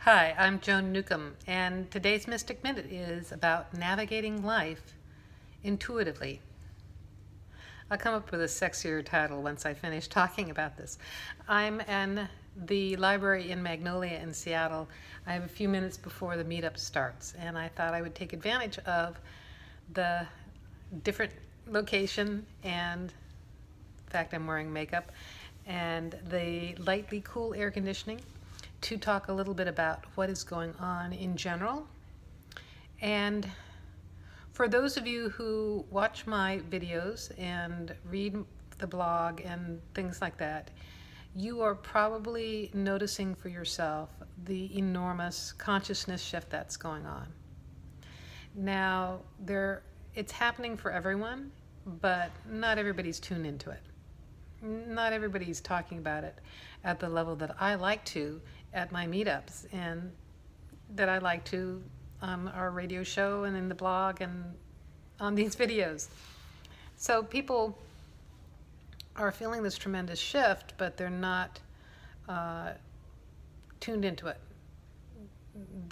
Hi, I'm Joan Newcomb, and today's Mystic Minute is about navigating life intuitively. I'll come up with a sexier title once I finish talking about this. I'm in the library in Magnolia in Seattle. I have a few minutes before the meetup starts, and I thought I would take advantage of the different location and in fact I'm wearing makeup and the lightly cool air conditioning to talk a little bit about what is going on in general. And for those of you who watch my videos and read the blog and things like that, you are probably noticing for yourself the enormous consciousness shift that's going on. Now, it's happening for everyone, but not everybody's tuned into it. Not everybody's talking about it at the level that I like to at my meetups and that I like to on our radio show and in the blog and on these videos. So people are feeling this tremendous shift, but they're not tuned into it.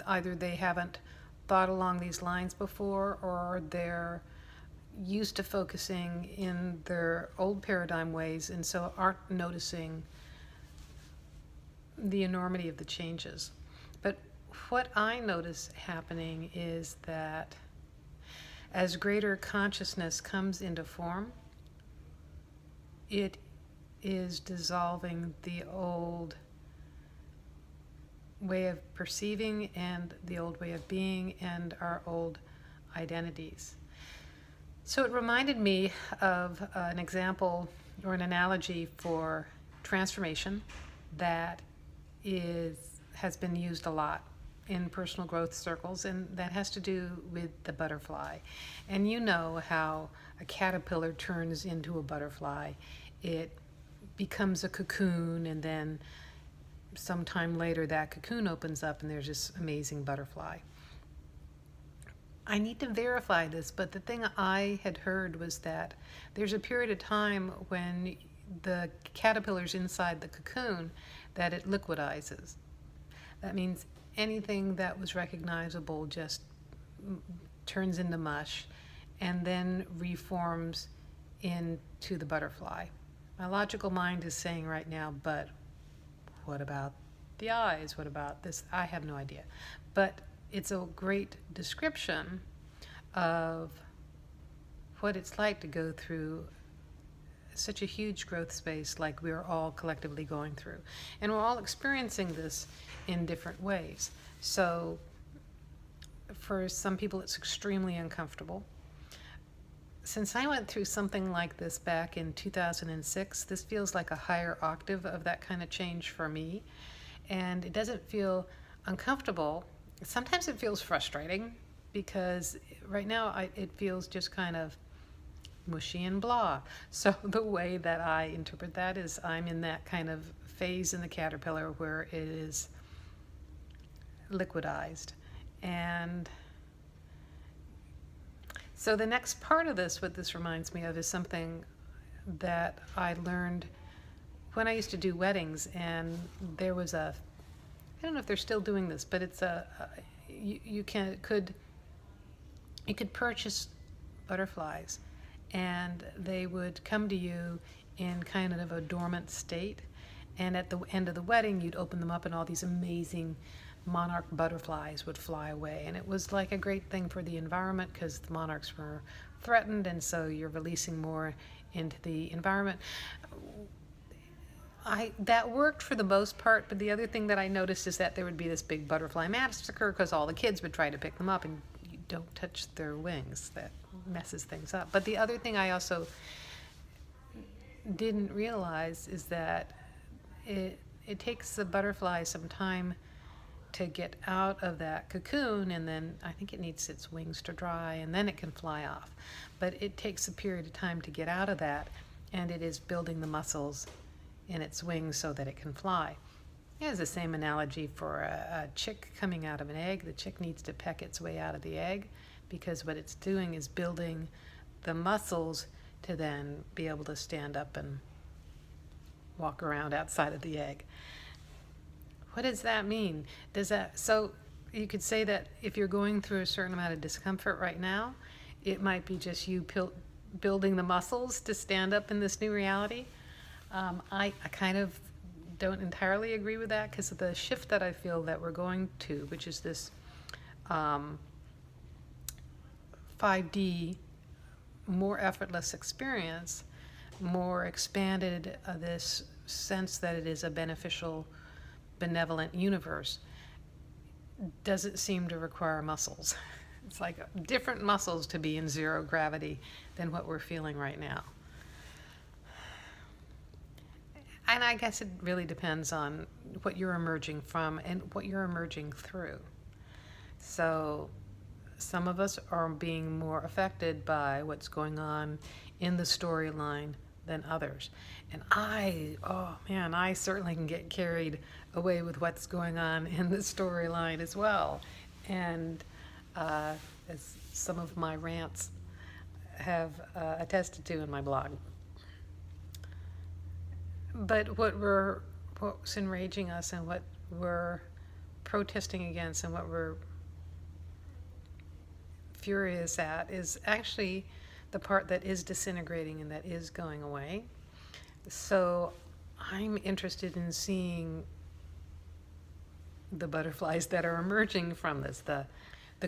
Either they haven't thought along these lines before, or they're used to focusing in their old paradigm ways and so aren't noticing the enormity of the changes. But what I notice happening is that as greater consciousness comes into form, it is dissolving the old way of perceiving and the old way of being and our old identities. So it reminded me of an example or an analogy for transformation that has been used a lot in personal growth circles, and that has to do with the butterfly. And you know how a caterpillar turns into a butterfly. It becomes a cocoon, and then sometime later that cocoon opens up and there's this amazing butterfly. I need to verify this, but the thing I had heard was that there's a period of time when the caterpillar's inside the cocoon that it liquidizes. That means anything that was recognizable just turns into mush and then reforms into the butterfly. My logical mind is saying right now, but what about the eyes? What about this? I have no idea. But it's a great description of what it's like to go through such a huge growth space like we're all collectively going through. And we're all experiencing this in different ways. So for some people it's extremely uncomfortable. Since I went through something like this back in 2006, this feels like a higher octave of that kind of change for me. And it doesn't feel uncomfortable. Sometimes it feels frustrating because right now it feels just kind of mushy and blah. So the way that I interpret that is I'm in that kind of phase in the caterpillar where it is liquidized. And so the next part of this, what this reminds me of, is something that I learned when I used to do weddings. And there was I don't know if they're still doing this, but it's you could purchase butterflies, and they would come to you in kind of a dormant state, and at the end of the wedding you'd open them up and all these amazing monarch butterflies would fly away. And it was like a great thing for the environment because the monarchs were threatened, and so you're releasing more into the environment. That worked for the most part, but the other thing that I noticed is that there would be this big butterfly massacre because all the kids would try to pick them up, and you don't touch their wings. That messes things up. But the other thing I also didn't realize is that it takes the butterfly some time to get out of that cocoon, and then I think it needs its wings to dry, and then it can fly off. But it takes a period of time to get out of that, and it is building the muscles in its wings so that it can fly. It has the same analogy for a chick coming out of an egg. The chick needs to peck its way out of the egg because what it's doing is building the muscles to then be able to stand up and walk around outside of the egg. What does that mean? So you could say that if you're going through a certain amount of discomfort right now, it might be just you building the muscles to stand up in this new reality. I kind of don't entirely agree with that, because of the shift that I feel that we're going to, which is this 5D, more effortless experience, more expanded, this sense that it is a beneficial, benevolent universe, doesn't seem to require muscles. It's like different muscles to be in zero gravity than what we're feeling right now. And I guess it really depends on what you're emerging from and what you're emerging through. So some of us are being more affected by what's going on in the storyline than others. And I certainly can get carried away with what's going on in the storyline as well. And as some of my rants have attested to in my blog. But what's enraging us and what we're protesting against and what we're furious at is actually the part that is disintegrating and that is going away. So I'm interested in seeing the butterflies that are emerging from this, the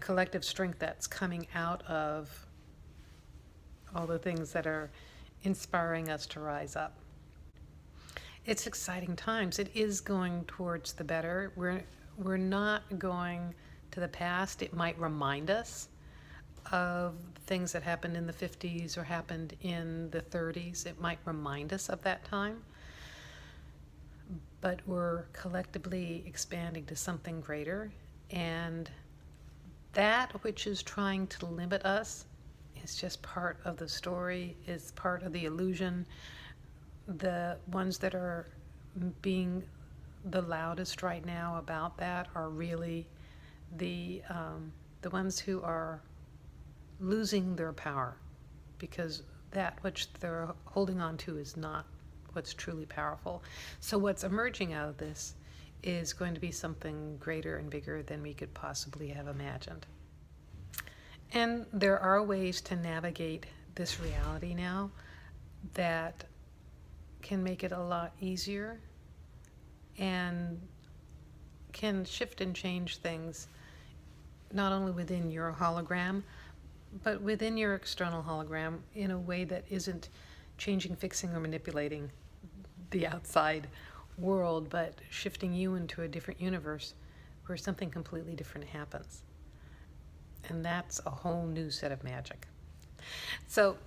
collective strength that's coming out of all the things that are inspiring us to rise up. It's exciting times. It is going towards the better. We're not going to the past. It might remind us of things that happened in the 50s or happened in the 30s. It might remind us of that time. But we're collectively expanding to something greater. And that which is trying to limit us is just part of the story, is part of the illusion. The ones that are being the loudest right now about that are really the ones who are losing their power, because that which they're holding on to is not what's truly powerful. So what's emerging out of this is going to be something greater and bigger than we could possibly have imagined. And there are ways to navigate this reality now that can make it a lot easier and can shift and change things, not only within your hologram, but within your external hologram in a way that isn't changing, fixing, or manipulating the outside world, but shifting you into a different universe where something completely different happens. And that's a whole new set of magic. So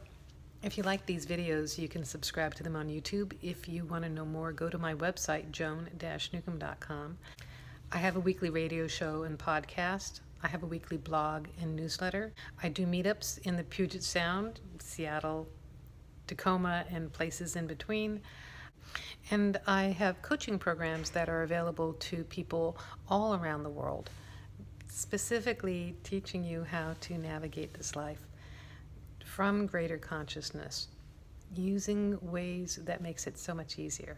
if you like these videos, you can subscribe to them on YouTube. If you want to know more, go to my website, joan-newcomb.com. I have a weekly radio show and podcast. I have a weekly blog and newsletter. I do meetups in the Puget Sound, Seattle, Tacoma, and places in between. And I have coaching programs that are available to people all around the world, specifically teaching you how to navigate this life from greater consciousness, using ways that makes it so much easier.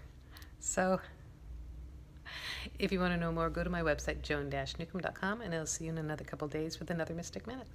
So if you want to know more, go to my website, joan-newcomb.com, and I'll see you in another couple days with another Mystic Minute.